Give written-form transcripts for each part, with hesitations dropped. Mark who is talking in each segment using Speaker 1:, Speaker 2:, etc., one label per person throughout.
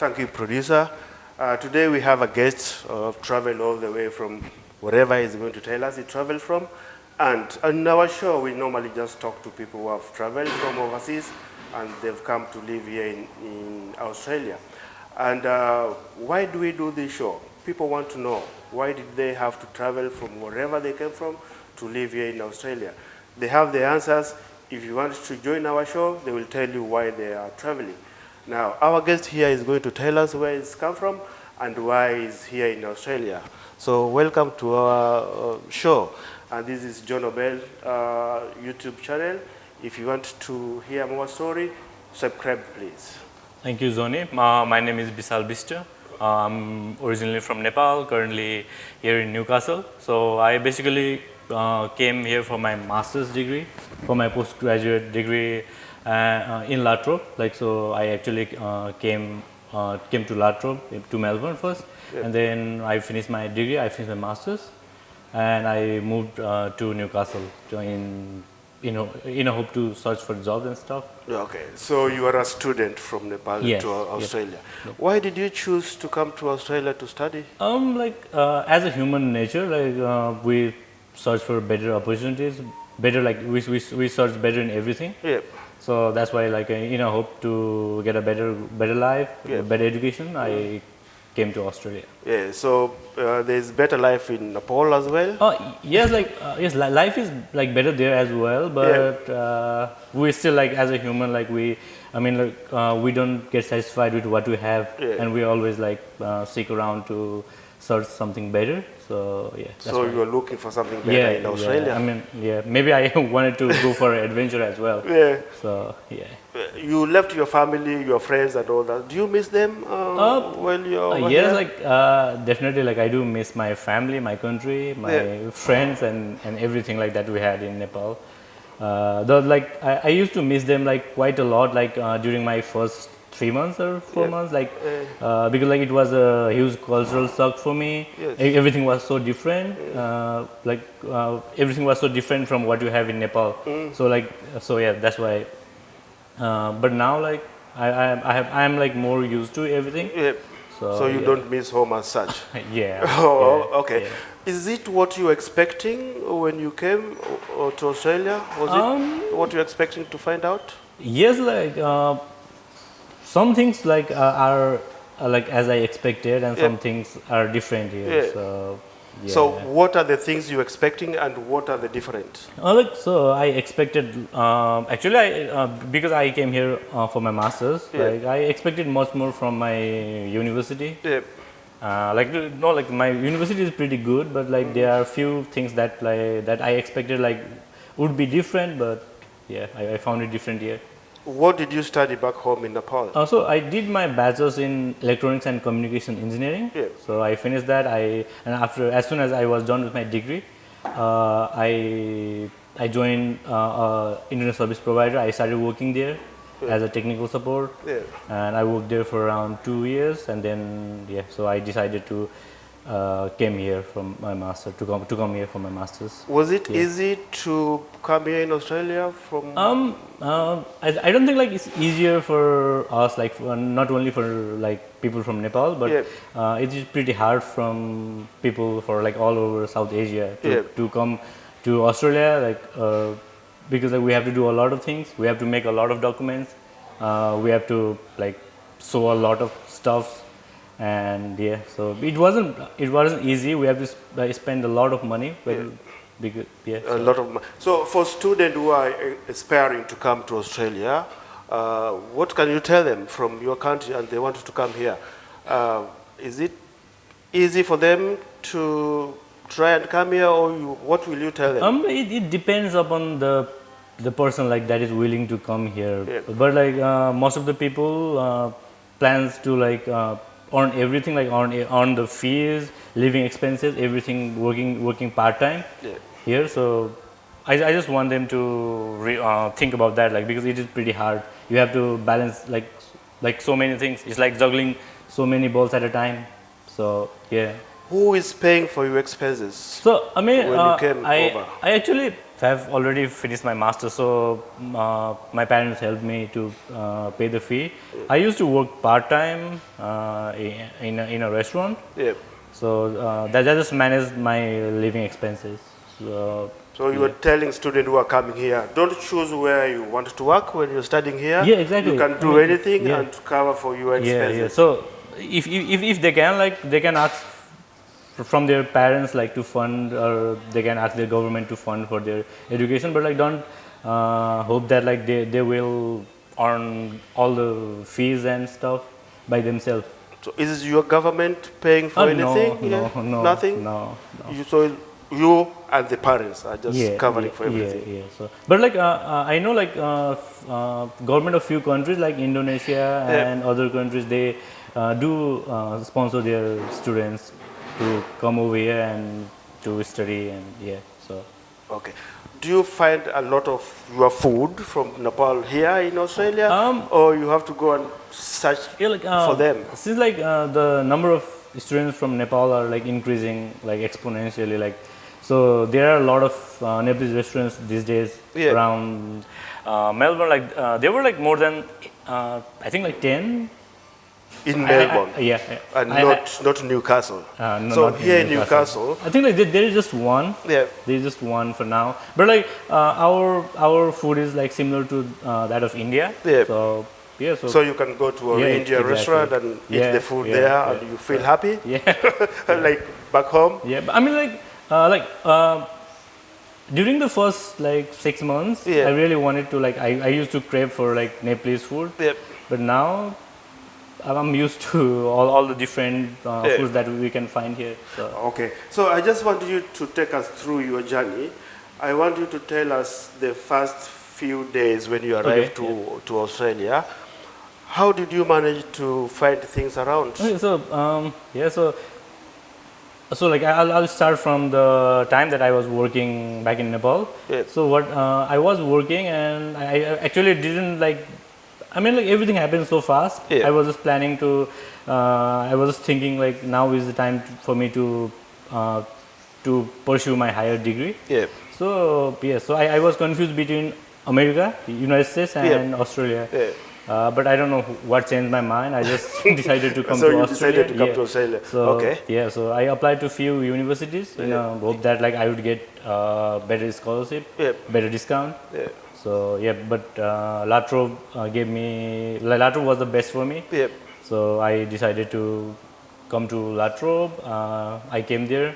Speaker 1: Thank you, producer. Today we have a guest traveled all the way from wherever he's going to tell us he traveled from. And on our show, we normally just talk to people who have traveled from overseas and they've come to live here in Australia. And why do we do this show? People want to know, why did they have to travel from wherever they came from to live here in Australia? They have the answers. If you want to join our show, they will tell you why they are traveling. Now, our guest here is going to tell us where he's come from and why he's here in Australia. So welcome to our show. And this is John Obell YouTube channel. If you want to hear more story, subscribe please.
Speaker 2: Thank you, Johnny. My name is Bishal. I'm originally from Nepal, currently here in Newcastle. So I basically came here for my master's degree, for my postgraduate degree in La Trobe. So I actually came to La Trobe, to Melbourne first, and then I finished my degree, I finished my master's, and I moved to Newcastle in a hope to search for jobs and stuff.
Speaker 1: Okay, so you are a student from Nepal to Australia.
Speaker 2: Yes.
Speaker 1: Why did you choose to come to Australia to study?
Speaker 2: As a human nature, we search for better opportunities, better we search better in everything.
Speaker 1: Yeah.
Speaker 2: So that's why in a hope to get a better life, better education, I came to Australia.
Speaker 1: Yeah, so there's better life in Nepal as well?
Speaker 2: Yes, life is better there as well, but we still as a human, we don't get satisfied with what we have, and we always seek around to search something better. So yeah.
Speaker 1: So you're looking for something better in Australia?
Speaker 2: Maybe I wanted to go for an adventure as well.
Speaker 1: Yeah.
Speaker 2: So yeah.
Speaker 1: You left your family, your friends, and all that. Do you miss them when you're over
Speaker 2: yes,
Speaker 1: here?
Speaker 2: Definitely. I do miss my family, my country, my friends, and everything that we had in Nepal. Though I used to miss them quite a lot. During my first 3 months or 4 months, because it was a huge cultural shock for me.
Speaker 1: Yes.
Speaker 2: Everything was so different. Everything was so different from what you have in Nepal. So yeah, that's why. But now I'm more used to everything.
Speaker 1: Yeah. So you don't miss home as such?
Speaker 2: Yeah.
Speaker 1: Okay. Yeah. Is it what you were expecting when you came to Australia? Was it what you were expecting to find out?
Speaker 2: Yes, some things are as I expected, and some things are different here.
Speaker 1: Yeah. So what are the things you were expecting, and what are the different?
Speaker 2: So I expected actually because I came here for my masters. I expected much more from my university.
Speaker 1: Yeah.
Speaker 2: My university is pretty good, but there are few things that that I expected would be different, but yeah, I found it different here.
Speaker 1: What did you study back home in Nepal?
Speaker 2: So I did my bachelor's in electronics and communication engineering.
Speaker 1: Yeah.
Speaker 2: So I finished that. As soon as I was done with my degree, I joined internet service provider. I started working there as a technical support, and I worked there for around 2 years. And then so I decided to came here from my master to come here for my masters.
Speaker 1: Was it easy to come here in Australia from?
Speaker 2: I don't think it's easier for us, not only for people from Nepal, but it is pretty hard from people for all over South Asia to come to Australia, because we have to do a lot of things. We have to make a lot of documents. We have to show a lot of stuff. And so it wasn't easy. We have to spend a lot of money.
Speaker 1: A lot of money. So for students who are aspiring to come to Australia, what can you tell them from your country and they want to come here? Is it easy for them to try and come here, or what will you tell them?
Speaker 2: It depends upon the person that is willing to come here.
Speaker 1: Yeah.
Speaker 2: But most of the people plans to on everything, on the fees, living expenses, everything, working part-time here. So I just want them to think about that, because it is pretty hard. You have to balance so many things. It's like juggling so many balls at a time. So yeah.
Speaker 1: Who is paying for your expenses?
Speaker 2: So
Speaker 1: when you came over?
Speaker 2: I actually I've already finished my master's, so my parents helped me to pay the fee. I used to work part-time in a restaurant,
Speaker 1: Yeah.
Speaker 2: so that just managed my living expenses.
Speaker 1: So you were telling students who are coming here, don't choose where you want to work when you're studying here.
Speaker 2: Yeah, exactly.
Speaker 1: You can do anything
Speaker 2: yeah.
Speaker 1: and cover for your expenses.
Speaker 2: Yeah. So if they can, like, they can ask from their parents, like, to fund, or they can ask their government to fund for their education, but like don't hope that like they will earn all the fees and stuff by themselves.
Speaker 1: So is your government paying for anything?
Speaker 2: No,
Speaker 1: Nothing?
Speaker 2: no.
Speaker 1: So you and the parents are just covering for everything.
Speaker 2: Yeah. So, but like I know, like government of few countries like Indonesia and other countries, they do sponsor their students to come over here and to study, and so.
Speaker 1: Okay. Do you find a lot of your food from Nepal here in Australia, or you have to go and search for them?
Speaker 2: Since like the number of students from Nepal are like increasing like exponentially, like, so there are a lot of Nepalese restaurants these days around Melbourne. Like there were like more than I think like 10
Speaker 1: in Melbourne. And not Newcastle. So
Speaker 2: not
Speaker 1: here in Newcastle,
Speaker 2: I think like there is just one.
Speaker 1: Yeah.
Speaker 2: There is just one for now. But like our food is like similar to that of India.
Speaker 1: Yeah.
Speaker 2: So
Speaker 1: so you can go to an Indian restaurant and eat the food there, and you feel happy. Like back home.
Speaker 2: Yeah, but I mean like during the first like 6 months, I really wanted to, like, I used to crave for like Nepalese food. But now I'm used to all the different foods that we can find here. So.
Speaker 1: Okay, so I just want you to take us through your journey. I want you to tell us the first few days when you arrived to Australia. How did you manage to find things around?
Speaker 2: Okay, so so like I'll start from the time that I was working back in Nepal. So what I was working, and I actually didn't like. I mean, like, everything happened so fast. I was just planning to. I was just thinking like now is the time for me to pursue my higher degree. So so I was confused between America, United States, and Australia. But I don't know what changed my mind. I just decided to come to Australia.
Speaker 1: So you decided to come to Australia.
Speaker 2: So so I applied to few universities. Hope that like I would get better scholarship, better discount. So but La Trobe gave me. La Trobe was the best for me. So I decided to come to La Trobe. I came there,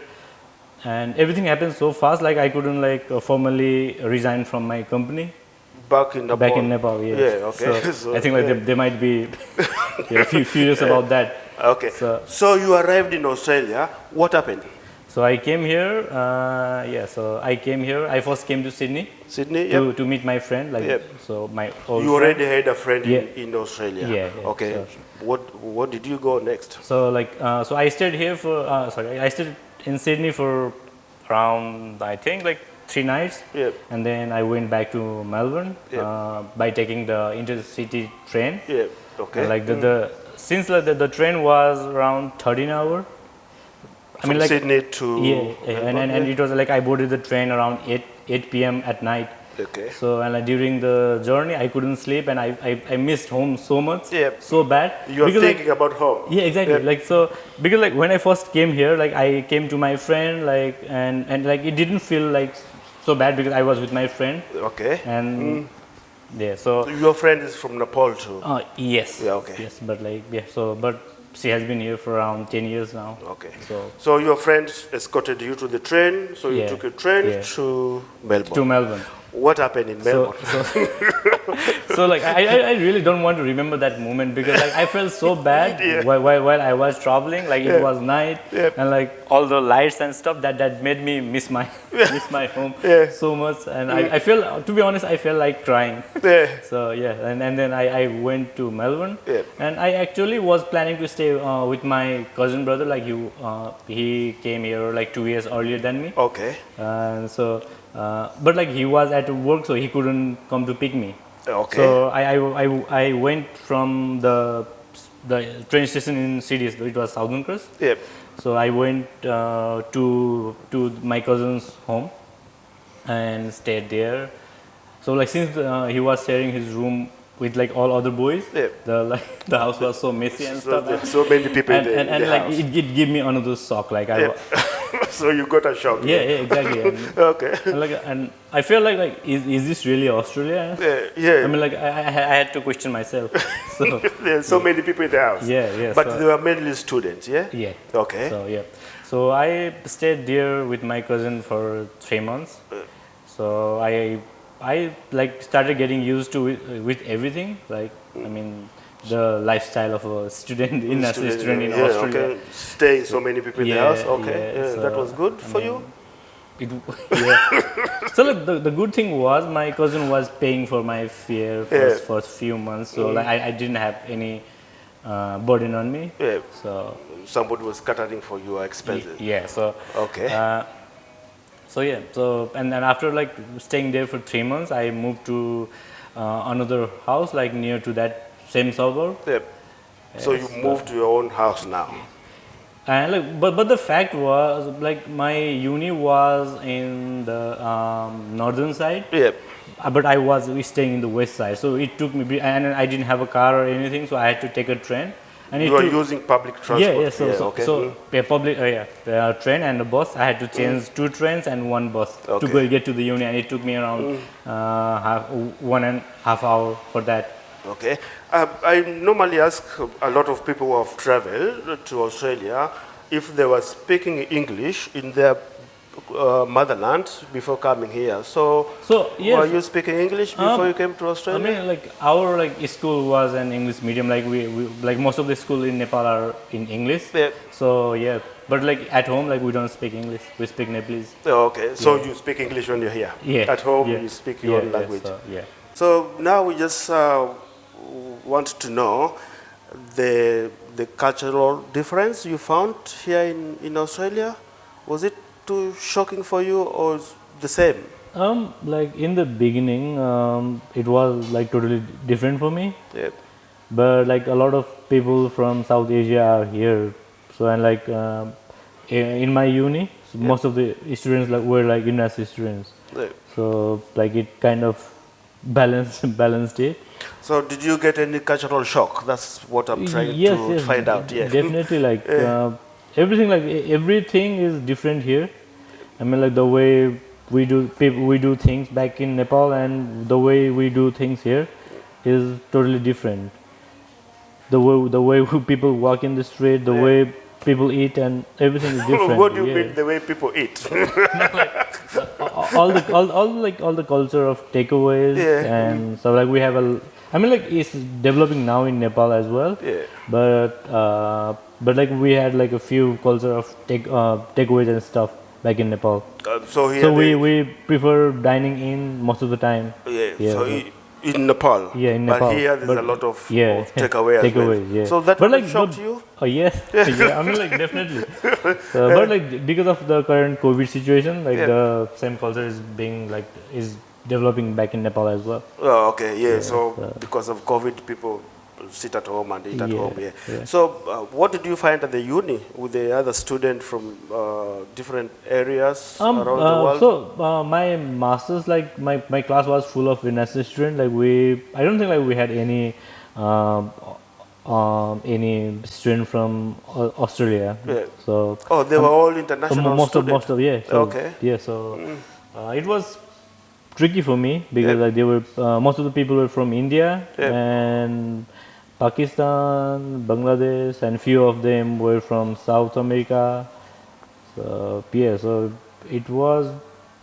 Speaker 2: and everything happened so fast. Like I couldn't like formally resign from my company.
Speaker 1: Back in Nepal.
Speaker 2: Back in Nepal,
Speaker 1: okay.
Speaker 2: So I think like they might be furious about that.
Speaker 1: Okay. So you arrived in Australia. What happened?
Speaker 2: So I came here. So I came here. I first came to Sydney.
Speaker 1: Sydney.
Speaker 2: To meet my friend. Like so, my old.
Speaker 1: You already had a friend in Australia. Okay.
Speaker 2: So,
Speaker 1: what did you go next?
Speaker 2: So like so I stayed here for I stayed in Sydney for around, I think, like 3 nights. And then I went back to Melbourne by taking the intercity train.
Speaker 1: Okay.
Speaker 2: Like since like the train was around 13 hours.
Speaker 1: I mean, like Sydney to
Speaker 2: and it was like I boarded the train around 8 p.m. at night.
Speaker 1: Okay.
Speaker 2: So and like, during the journey I couldn't sleep, and I missed home so much. So bad.
Speaker 1: You are thinking about home.
Speaker 2: Yeah, exactly. Like so because like when I first came here, like I came to my friend, like and like it didn't feel like so bad because I was with my friend.
Speaker 1: Okay.
Speaker 2: And so
Speaker 1: your friend is from Nepal too.
Speaker 2: Yes.
Speaker 1: Okay.
Speaker 2: Yes, but like but she has been here for around 10 years now.
Speaker 1: Okay. So your friend escorted you to the train. So you took a train to Melbourne.
Speaker 2: To Melbourne.
Speaker 1: What happened in Melbourne?
Speaker 2: So like I really don't want to remember that moment because like I felt so bad while I was traveling. Like it was night and like all the lights and stuff that made me miss my home so much. And I feel, to be honest, I felt like crying. So and then I went to Melbourne. And I actually was planning to stay with my cousin brother. Like he came here like 2 years earlier than me.
Speaker 1: Okay.
Speaker 2: And so. But like he was at work, so he couldn't come to pick me.
Speaker 1: Okay.
Speaker 2: So I went from the train station in Sydney. It was Southern Cross. So I went to my cousin's home, and stayed there. So like since he was sharing his room with like all other boys,
Speaker 1: Yeah.
Speaker 2: the house was so messy and
Speaker 1: So
Speaker 2: stuff,
Speaker 1: there's so many people in
Speaker 2: and
Speaker 1: the
Speaker 2: like
Speaker 1: house.
Speaker 2: it gave me another shock. Like I,
Speaker 1: Yeah. So you got a shock.
Speaker 2: yeah, exactly.
Speaker 1: Okay.
Speaker 2: And I feel like is this really Australia?
Speaker 1: Yeah.
Speaker 2: I mean, like I had to question myself. So
Speaker 1: There's so many people in the house.
Speaker 2: yeah.
Speaker 1: But
Speaker 2: So,
Speaker 1: they were mainly students, yeah?
Speaker 2: yeah.
Speaker 1: Okay.
Speaker 2: So yeah. So I stayed there with my cousin for 3 months. So I like started getting used to with everything. Like I mean, the lifestyle of a student in
Speaker 1: Yeah,
Speaker 2: Australia.
Speaker 1: okay. Staying so many people in the house. Okay. Yeah,
Speaker 2: So,
Speaker 1: that was good
Speaker 2: I
Speaker 1: for
Speaker 2: mean,
Speaker 1: you?
Speaker 2: It, yeah. So like the good thing was my cousin was paying for my fare for a few months. So like I didn't have any burden on me.
Speaker 1: Yeah.
Speaker 2: So
Speaker 1: Somebody was catering for your expenses.
Speaker 2: yeah. So
Speaker 1: Okay.
Speaker 2: so yeah. So and then after like staying there for 3 months, I moved to another house like near to that same suburb.
Speaker 1: Yeah. So you moved to your own house now.
Speaker 2: And like, but the fact was like my uni was in the northern side.
Speaker 1: Yeah.
Speaker 2: But I was staying in the west side, so it took me, and I didn't have a car or anything, so I had to take a train. And
Speaker 1: You
Speaker 2: it
Speaker 1: were
Speaker 2: took,
Speaker 1: using public transport.
Speaker 2: yeah.
Speaker 1: Okay.
Speaker 2: So a public, train and a bus. I had to change 2 trains and 1 bus to
Speaker 1: Okay.
Speaker 2: go get to the uni, and it took me around 1.5 hours for that.
Speaker 1: Okay. I normally ask a lot of people who have traveled to Australia if they were speaking English in their motherland before coming here. So
Speaker 2: yes.
Speaker 1: were you speaking English before you came to
Speaker 2: I
Speaker 1: Australia?
Speaker 2: mean, like our like school was an English medium. Like we like most of the school in Nepal are in English.
Speaker 1: Yeah.
Speaker 2: So yeah, but like at home, like we don't speak English. We speak Nepalese.
Speaker 1: Okay. So you speak English when you're here.
Speaker 2: Yeah.
Speaker 1: At home
Speaker 2: Yeah.
Speaker 1: you speak your own language.
Speaker 2: So, yeah.
Speaker 1: So now we just want to know the cultural difference you found here in Australia. Was it too shocking for you or the same?
Speaker 2: Like in the beginning, it was like totally different for me.
Speaker 1: Yeah.
Speaker 2: But like a lot of people from South Asia are here. So and like in my uni, so most of the students like were like university students.
Speaker 1: Yeah.
Speaker 2: So like it kind of balanced it.
Speaker 1: So did you get any cultural shock? That's what I'm trying to find out. Yeah.
Speaker 2: Definitely. Like everything is different here. I mean, like the way we do things back in Nepal and the way we do things here is totally different. The way people walk in the street, the way people eat, and everything is different.
Speaker 1: What do you mean the way people eat?
Speaker 2: all the culture of takeaways and so like we have I mean like it's developing now in Nepal as well.
Speaker 1: Yeah.
Speaker 2: But like we had like a few culture of takeaways and stuff back in Nepal.
Speaker 1: So here
Speaker 2: So we prefer dining in most of the time.
Speaker 1: yeah. So in Nepal.
Speaker 2: Yeah, in Nepal.
Speaker 1: But here there's a lot of
Speaker 2: yeah,
Speaker 1: takeaway as well.
Speaker 2: takeaways. Yeah.
Speaker 1: So that
Speaker 2: but
Speaker 1: like, shocked you?
Speaker 2: Oh yes, yeah. I mean like definitely. But like because of the current COVID situation, like the same culture is developing back in Nepal as well.
Speaker 1: Oh, okay, yeah. So because of COVID, people sit at home and eat at home. Yeah. So what did you find at the uni with the other students from different areas around the world?
Speaker 2: So my masters, like my class was full of international students. Like I don't think like we had any student from Australia.
Speaker 1: Yeah.
Speaker 2: So
Speaker 1: they were all international students.
Speaker 2: Most of yeah. So,
Speaker 1: Okay.
Speaker 2: Yeah. So it was tricky for me because like they were most of the people were from India and Pakistan, Bangladesh, and few of them were from South America. So yeah, so it was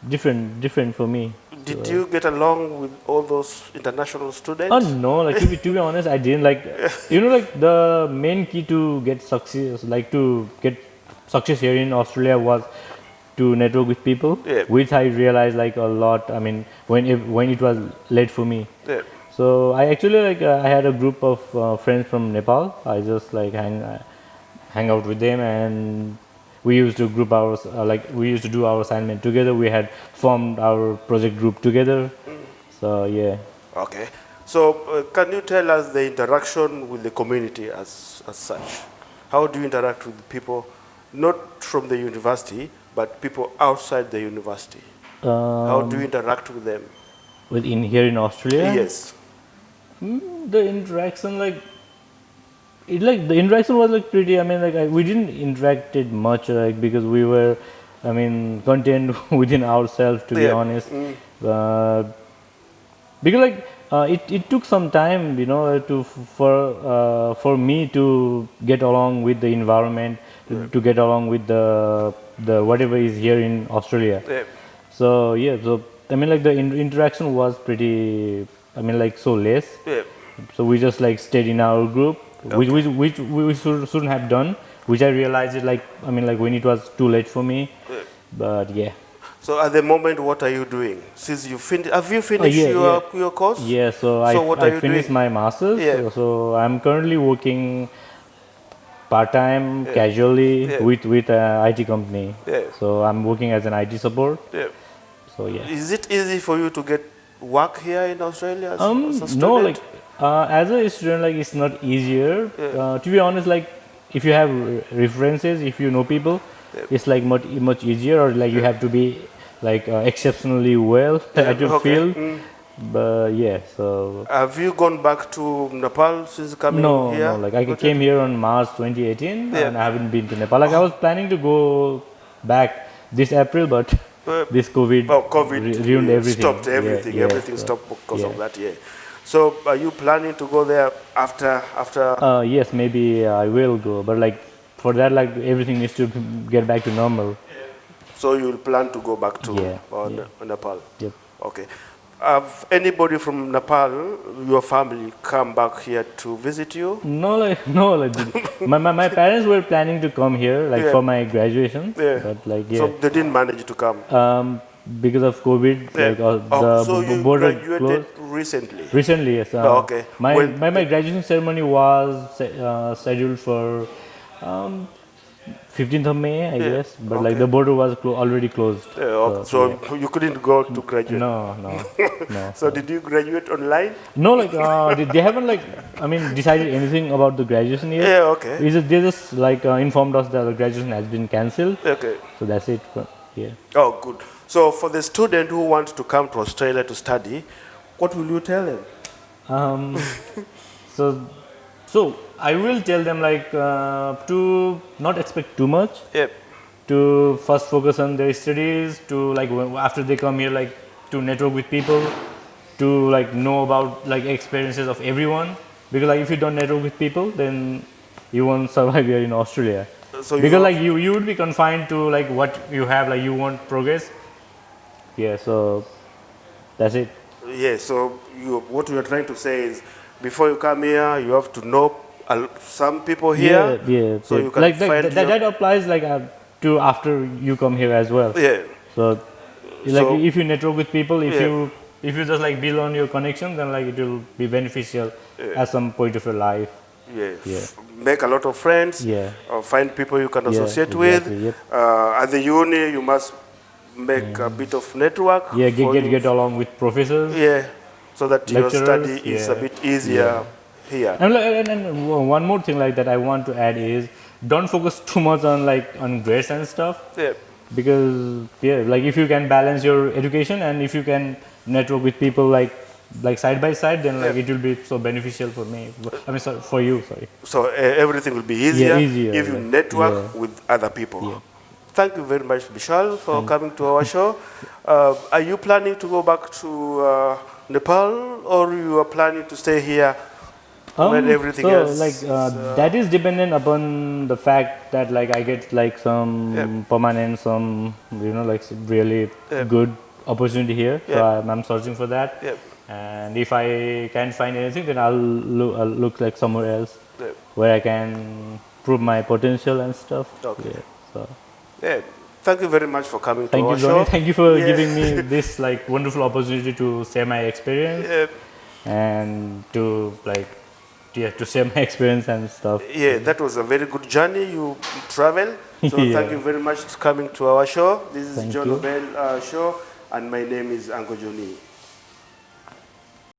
Speaker 2: different for me.
Speaker 1: Did you get along with all those international students?
Speaker 2: Oh no, like to be honest, I didn't like. Like the main key to get success here in Australia was to network with people, which I realized like a lot. I mean, when it was late for me.
Speaker 1: Yeah.
Speaker 2: So I actually I had a group of friends from Nepal. I just like hang out with them, and we used to group ours we used to do our assignment together. We had formed our project group together. So yeah.
Speaker 1: Okay. So can you tell us the interaction with the community as such? How do you interact with people, not from the university, but people outside the university? How do you interact with them?
Speaker 2: Here in Australia?
Speaker 1: Yes.
Speaker 2: The interaction, the interaction was like pretty. I mean, we didn't interacted much, because we were, I mean, contained within ourselves, to be
Speaker 1: Yeah.
Speaker 2: honest. Uh, because it took some time, for me to get along with the environment, to get along with the whatever is here in Australia.
Speaker 1: Yeah.
Speaker 2: So yeah, so I mean, the interaction was pretty. I mean, so less.
Speaker 1: Yeah.
Speaker 2: So we just stayed in our group, which we shouldn't have done. Which I realized it when it was too late for me. But yeah.
Speaker 1: So at the moment, what are you doing? Since you have you finished your course?
Speaker 2: Yeah. So
Speaker 1: what
Speaker 2: I
Speaker 1: are you
Speaker 2: finished
Speaker 1: doing?
Speaker 2: my master's.
Speaker 1: Yeah.
Speaker 2: So I'm currently working part-time, casually with an IT company.
Speaker 1: Yeah.
Speaker 2: So I'm working as an IT support.
Speaker 1: Yeah.
Speaker 2: So yeah.
Speaker 1: Is it easy for you to get work here in Australia as a student?
Speaker 2: No, as a student, it's not easier. To be honest, if you have references, if you know people, it's much easier. Or you have to be exceptionally well at your field. But yeah, so.
Speaker 1: Have you gone back to Nepal since coming here?
Speaker 2: No. I came here on March 2018, and I haven't been to Nepal. I was planning to go back this April, but this COVID ruined everything.
Speaker 1: Stopped everything. Everything stopped because of that. Yeah. So are you planning to go there after?
Speaker 2: Yes, maybe I will go, but for that, everything needs to get back to normal.
Speaker 1: So you'll plan to go back to Nepal?
Speaker 2: Yep.
Speaker 1: Okay. Have anybody from Nepal, your family, come back here to visit you?
Speaker 2: No, my parents were planning to come here, for my graduation.
Speaker 1: Yeah.
Speaker 2: But
Speaker 1: So they didn't manage to come.
Speaker 2: Because of COVID,
Speaker 1: so you
Speaker 2: border
Speaker 1: graduated
Speaker 2: closed.
Speaker 1: Recently?
Speaker 2: Recently, yes.
Speaker 1: Okay.
Speaker 2: My graduation ceremony was scheduled for 15th of May, I guess. But the border was already closed.
Speaker 1: So you couldn't go to graduate?
Speaker 2: No.
Speaker 1: So did you graduate online?
Speaker 2: No, they haven't decided anything about the graduation yet.
Speaker 1: Yeah, okay.
Speaker 2: They just informed us that the graduation has been cancelled.
Speaker 1: Okay.
Speaker 2: So that's it. Yeah.
Speaker 1: Oh, good. So for the student who wants to come to Australia to study, what will you tell them?
Speaker 2: So I will tell them to not expect too much.
Speaker 1: Yep.
Speaker 2: To first focus on their studies. To after they come here, to network with people. To know about experiences of everyone. Because if you don't network with people, then you won't survive here in Australia.
Speaker 1: So
Speaker 2: because you would be confined to what you have. You won't progress. Yeah. So that's it.
Speaker 1: Yeah. So what you are trying to say is, before you come here, you have to know some people here.
Speaker 2: Yeah.
Speaker 1: So you can find
Speaker 2: that applies to after you come here as well.
Speaker 1: Yeah.
Speaker 2: So if you network with people, if you just build on your connection, then it will be beneficial at some point of your life.
Speaker 1: Yeah. Make a lot of friends.
Speaker 2: Yeah.
Speaker 1: Find people you can associate with.
Speaker 2: Yep.
Speaker 1: At the uni, you must make a bit of network.
Speaker 2: Yeah. Get along with professors.
Speaker 1: Yeah. So that your
Speaker 2: lecturers,
Speaker 1: study is a bit easier here.
Speaker 2: And one more thing that I want to add is, don't focus too much on on grades and stuff.
Speaker 1: Yeah.
Speaker 2: Because if you can balance your education and if you can network with people side by side, then it will be so beneficial for me. I mean, sorry, for you. Sorry.
Speaker 1: So everything will be easier,
Speaker 2: easier
Speaker 1: if you network with other people.
Speaker 2: Yeah.
Speaker 1: Thank you very much, Bishal, for coming to our show. Are you planning to go back to Nepal, or you are planning to stay here when everything else?
Speaker 2: That is dependent upon the fact that I get some permanent, some really good opportunity here. So I'm searching for that. And if I can't find anything, then I'll look somewhere else where I can prove my potential and stuff.
Speaker 1: Okay.
Speaker 2: Yeah.
Speaker 1: Thank you very much for coming to our
Speaker 2: Johnny.
Speaker 1: show.
Speaker 2: Thank you for giving me this wonderful opportunity to share my experience and to to share my experience and stuff.
Speaker 1: Yeah, that was a very good journey you traveled. So thank you very much for coming to our show. This is John Obell show, and my name is Uncle Johnny.